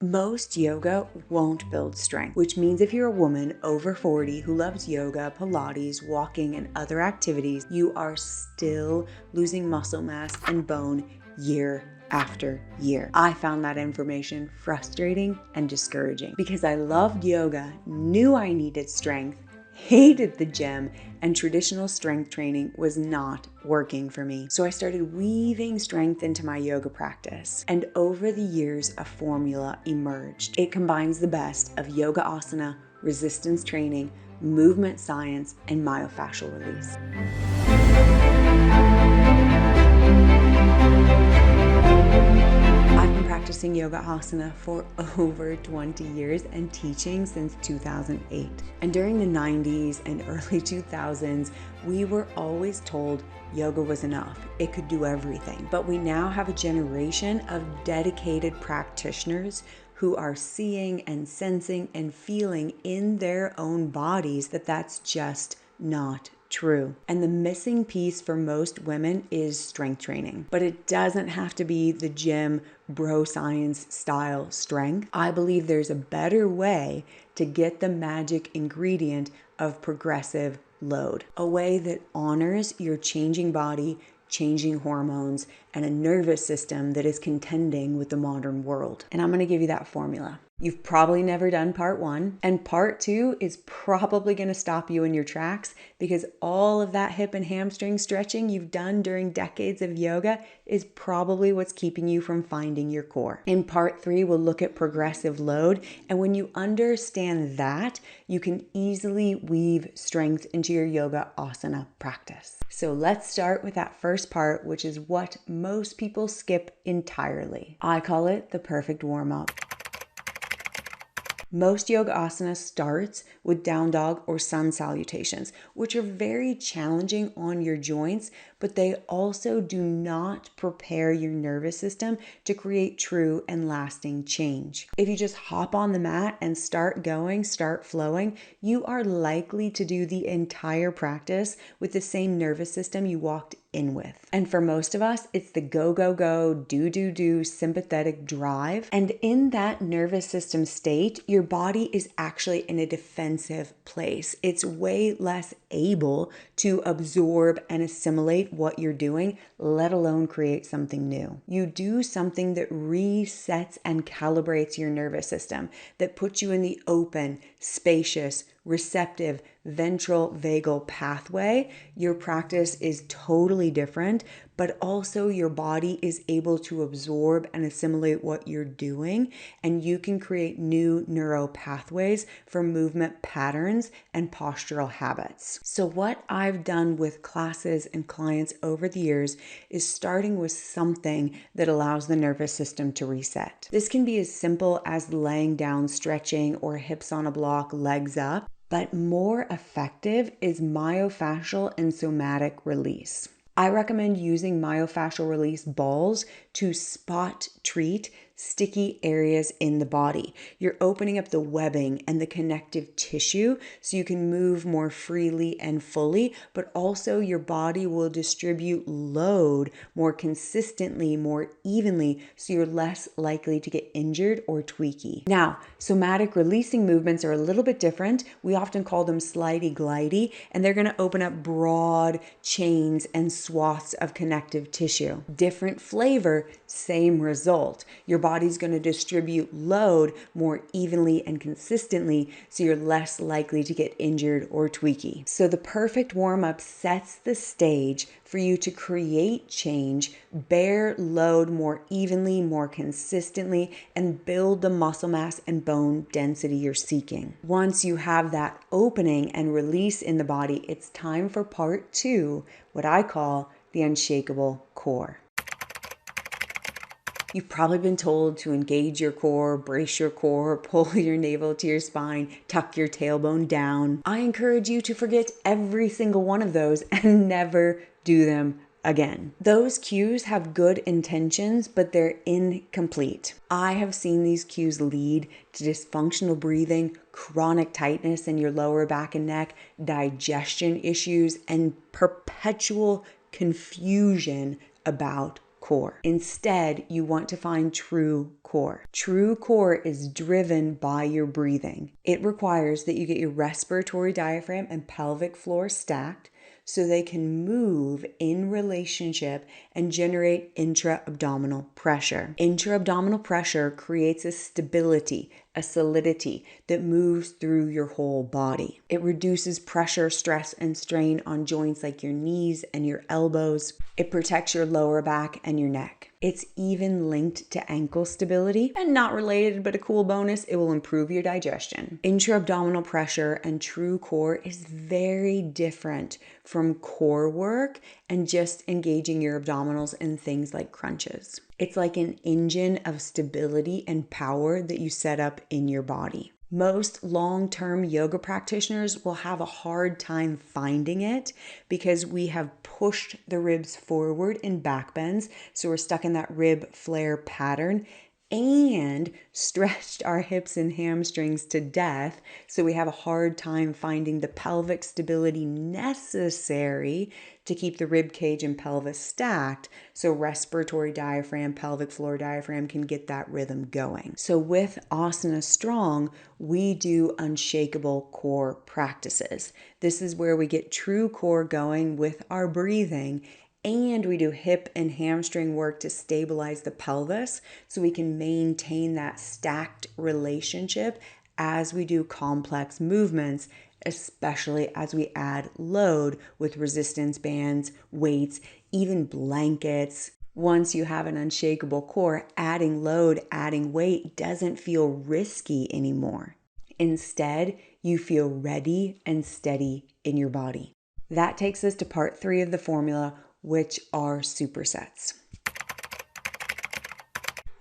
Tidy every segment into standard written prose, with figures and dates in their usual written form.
Most yoga won't build strength, which means if you're a woman over 40 who loves yoga, Pilates, walking, and other activities, you are still losing muscle mass and bone year after year. I found that information frustrating and discouraging because I loved yoga, knew I needed strength, hated the gym, and traditional strength training was not working for me. So I started weaving strength into my yoga practice. And over the years, a formula emerged. It combines the best of yoga asana, resistance training, movement science, and myofascial release. I've been practicing yoga asana for over 20 years and teaching since 2008. And during the 90s and early 2000s, we were always told yoga was enough. It could do everything. But we now have a generation of dedicated practitioners who are seeing and sensing and feeling in their own bodies that that's just not true. And the missing piece for most women is strength training. But it doesn't have to be the gym bro science style strength. I believe there's a better way to get the magic ingredient of progressive load. A way that honors your changing body, changing hormones, and a nervous system that is contending with the modern world. And I'm going to give you that formula. You've probably never done part 1, and part 2 is probably going to stop you in your tracks because all of that hip and hamstring stretching you've done during decades of yoga is probably what's keeping you from finding your core. In part 3, we'll look at progressive load, and when you understand that, you can easily weave strength into your yoga asana practice. So let's start with that first part, which is what most people skip entirely. I call it the perfect warm-up. Most yoga asana starts with down dog or sun salutations, which are very challenging on your joints, but they also do not prepare your nervous system to create true and lasting change. If you just hop on the mat and start going, start flowing, you are likely to do the entire practice with the same nervous system you walked in with. And for most of us, it's the go, go, go, do sympathetic drive. And in that nervous system state, your body is actually in a defensive place. It's way less able to absorb and assimilate what you're doing, let alone create something new. You do something that resets and calibrates your nervous system, that puts you in the open, spacious, receptive, ventral vagal pathway. Your practice is totally different, but also your body is able to absorb and assimilate what you're doing, and you can create new neural pathways for movement patterns and postural habits. So what I've done with classes and clients over the years is starting with something that allows the nervous system to reset. This can be as simple as laying down, stretching, or hips on a block, legs up. But more effective is myofascial and somatic release. I recommend using myofascial release balls to spot treat sticky areas in the body. You're opening up the webbing and the connective tissue so you can move more freely and fully, but also your body will distribute load more consistently, more evenly, so you're less likely to get injured or tweaky. Now, somatic releasing movements are a little bit different. We often call them slidey-glidey, and they're going to open up broad chains and swaths of connective tissue. Different flavor, same result. Your body's going to distribute load more evenly and consistently, so you're less likely to get injured or tweaky. So the perfect warm-up sets the stage for you to create change, bear load more evenly, more consistently, and build the muscle mass and bone density you're seeking. Once you have that opening and release in the body, it's time for part 2, what I call the Unshakable Core. You've probably been told to engage your core, brace your core, pull your navel to your spine, tuck your tailbone down. I encourage you to forget every single one of those and never do them again. Those cues have good intentions, but they're incomplete. I have seen these cues lead to dysfunctional breathing, chronic tightness in your lower back and neck, digestion issues, and perpetual confusion about core. Instead, you want to find true core. True core is driven by your breathing. It requires that you get your respiratory diaphragm and pelvic floor stacked so they can move in relationship and generate intra-abdominal pressure. Intra-abdominal pressure creates a stability, a solidity that moves through your whole body. It reduces pressure, stress, and strain on joints like your knees and your elbows. It protects your lower back and your neck. It's even linked to ankle stability, and not related, but a cool bonus, it will improve your digestion. Intra-abdominal pressure and true core is very different from core work and just engaging your abdominals in things like crunches. It's like an engine of stability and power that you set up in your body. Most long-term yoga practitioners will have a hard time finding it because we have pushed the ribs forward in back bends, so we're stuck in that rib flare pattern, and stretched our hips and hamstrings to death, so we have a hard time finding the pelvic stability necessary to keep the rib cage and pelvis stacked so respiratory diaphragm, pelvic floor diaphragm can get that rhythm going. So with Asana Strong, we do unshakable core practices. This is where we get true core going with our breathing, and we do hip and hamstring work to stabilize the pelvis so we can maintain that stacked relationship as we do complex movements, especially as we add load with resistance bands, weights, even blankets. Once you have an unshakable core, adding load, adding weight doesn't feel risky anymore. Instead, you feel ready and steady in your body. That takes us to part 3 of the formula, which are supersets.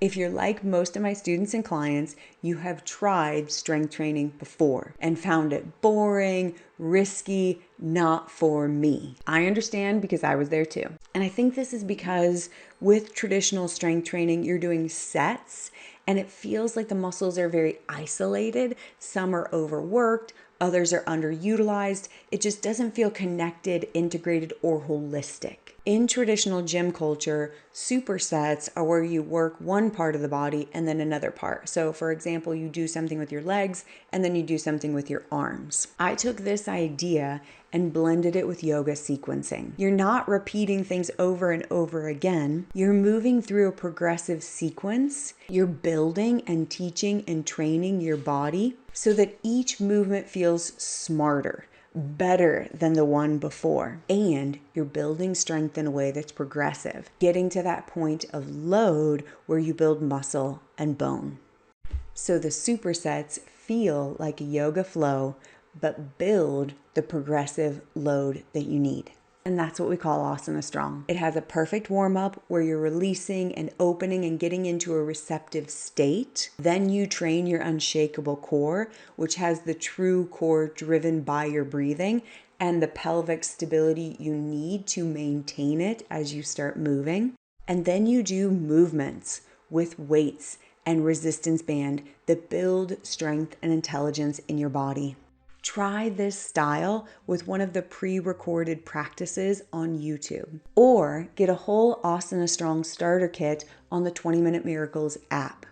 If you're like most of my students and clients, you have tried strength training before and found it boring, risky, not for me. I understand because I was there too. And I think this is because with traditional strength training, you're doing sets and it feels like the muscles are very isolated. Some are overworked, others are underutilized. It just doesn't feel connected, integrated, or holistic. In traditional gym culture, supersets are where you work one part of the body and then another part. So for example, you do something with your legs and then you do something with your arms. I took this idea and blended it with yoga sequencing. You're not repeating things over and over again. You're moving through a progressive sequence. You're building and teaching and training your body so that each movement feels smarter, better than the one before. And you're building strength in a way that's progressive, getting to that point of load where you build muscle and bone. So the supersets feel like a yoga flow, but build the progressive load that you need. And that's what we call Asana Strong. It has a perfect warm-up where you're releasing and opening and getting into a receptive state. Then you train your unshakable core, which has the true core driven by your breathing and the pelvic stability you need to maintain it as you start moving. And then you do movements with weights and resistance band that build strength and intelligence in your body. Try this style with one of the pre-recorded practices on YouTube, or get a whole Asana Strong starter kit on the 20-Minute Miracles app.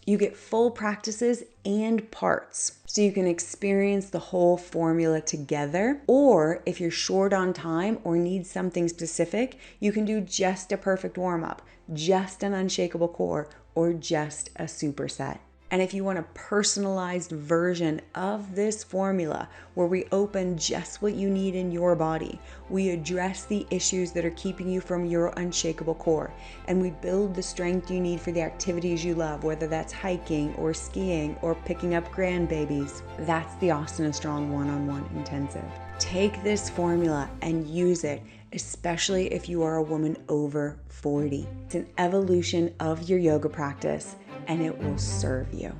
You get full practices and parts, so you can experience the whole formula together. Or if you're short on time or need something specific, you can do just a perfect warm-up, just an unshakable core, or just a superset. And if you want a personalized version of this formula where we open just what you need in your body, we address the issues that are keeping you from your unshakable core, and we build the strength you need for the activities you love, whether that's hiking or skiing or picking up grandbabies, that's the Asana Strong one-on-one intensive. Take this formula and use it, especially if you are a woman over 40. It's an evolution of your yoga practice, and it will serve you.